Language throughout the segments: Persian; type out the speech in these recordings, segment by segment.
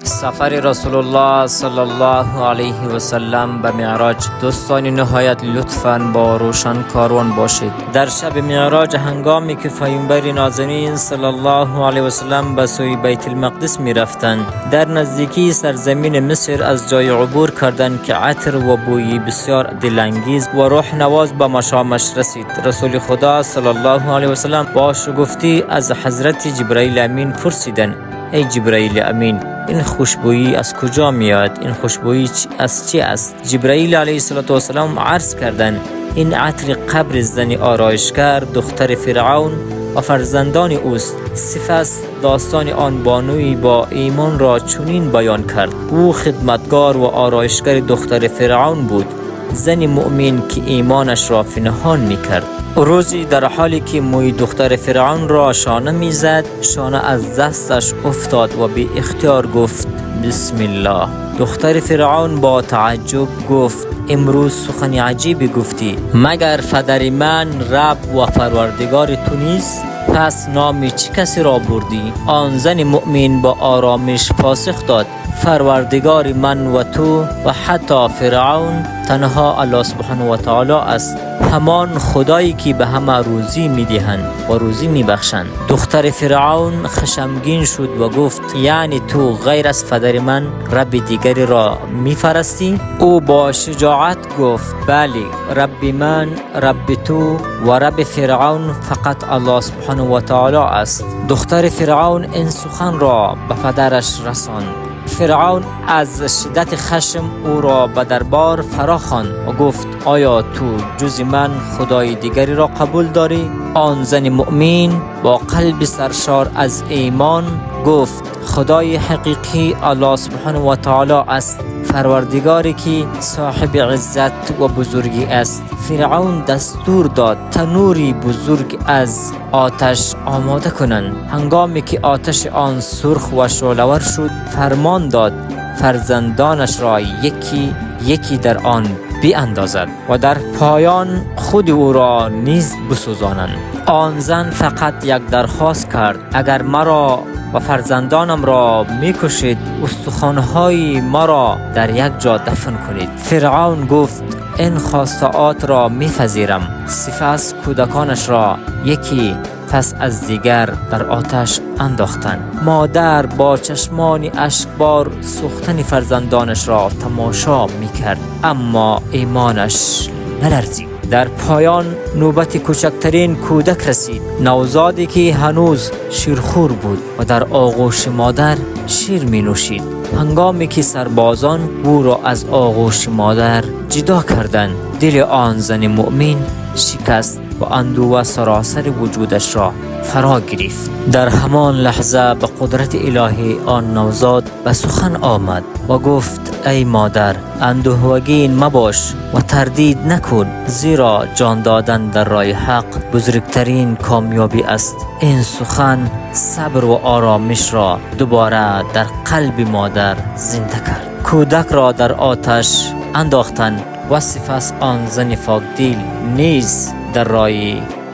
سفر رسول الله صلی الله علیه و سلم به معراج. دوستان نهایت لطفاً با روشن کاروان باشید. در شب معراج هنگامی که پیامبر نازنین صلی الله علیه و سلم به سوی بیت المقدس می رفتند، در نزدیکی سرزمین مصر از جای عبور کردند که عطر و بویی بسیار دلانگیز و روح نواز به مشامش رسید. رسول خدا صلی الله علیه و سلم با شگفتی از حضرت جبرائیل امین پرسیدند: ای جبرائیل امین، این خوشبویی از کجا میاد؟ این خوشبویی از چی است؟ جبرائیل علیه السلام عرض کردند: این عطر قبر زن آرایشگر دختر فرعون و فرزندان اوست. سپس داستان آن بانوی با ایمان را چنین بیان کرد: او خدمتگار و آرایشگر دختر فرعون بود، زن مؤمن که ایمانش را پنهان میکرد. روزی در حالی که موی دختر فرعون را شانه میزد، شانه از دستش افتاد و بی اختیار گفت: بسم الله. دختر فرعون با تعجب گفت: امروز سخن عجیبی گفتی، مگر پدر من رب و پروردگار تو نیست؟ پس نام چه کسی را بردی؟ آن زن مؤمن با آرامش پاسخ داد: پروردگار من و تو و حتی فرعون تنها الله سبحانه و تعالی است، همان خدایی که به همه روزی میدهند و روزی میبخشند. دختر فرعون خشمگین شد و گفت: یعنی تو غیر از پدر من رب دیگری را میفرستی؟ او با شجاعت گفت: بله، رب من، رب تو و رب فرعون فقط الله سبحانه و تعالی است. دختر فرعون این سخن را به پدرش رساند. فرعون از شدت خشم او را به دربار فراخواند و گفت: آیا تو جز من خدای دیگری را قبول داری؟ آن زن مؤمن با قلب سرشار از ایمان گفت: خدای حقیقی الله سبحانه و تعالی است، پروردگاری که صاحب عزت و بزرگی است. فرعون دستور داد تنوری بزرگ از آتش آماده کنند. هنگامی که آتش آن سرخ و شعله‌ور شد، فرمان داد فرزندانش را یکی یکی در آن بیاندازد و در پایان خود او را نیز بسوزانند. آن زن فقط یک درخواست کرد: اگر مرا و فرزندانم را میکشید، استخوان‌های ما را در یک جا دفن کنید. فرعون گفت: این خواسته‌ات را میپذیرم. سپس کودکانش را یکی پس از دیگر در آتش انداختند. مادر با چشمان اشکبار سوختن فرزندانش را تماشا میکرد، اما ایمانش نلرزید. در پایان نوبت کوچکترین کودک رسید، نوزادی که هنوز شیرخور بود و در آغوش مادر شیر می نوشید. هنگامی که سربازان او را از آغوش مادر جدا کردند، دل آن زن مؤمن شکست و اندوه سراسر وجودش را فرا گرفت. در همان لحظه به قدرت الهی آن نوزاد به سخن آمد و گفت: ای مادر، اندوهگین مباش و تردید نکن، زیرا جان دادن در راه حق بزرگترین کامیابی است. این سخن صبر و آرامش را دوباره در قلب مادر زنده کرد. کودک را در آتش انداختند و سپس آن زن پاکدل نیز در راه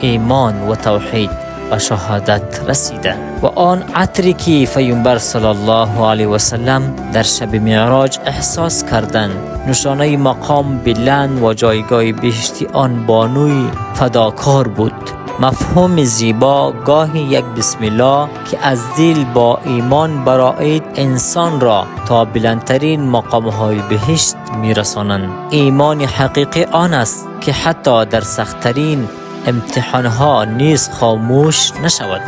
ایمان و توحید و شهادت رسیدند. و آن عطری که پیامبر صلی الله علیه و سلم در شب معراج احساس کردند، نشانه مقام بلند و جایگاه بهشتی آن بانوی فداکار بود. مفهوم زیبا گاهی یک بسم الله که از دل با ایمان برآید انسان را تا بلندترین مقام‌های بهشت می‌رسانند. ایمان حقیقی آن است که حتی در سخت‌ترین امتحانها نیز خاموش نشود.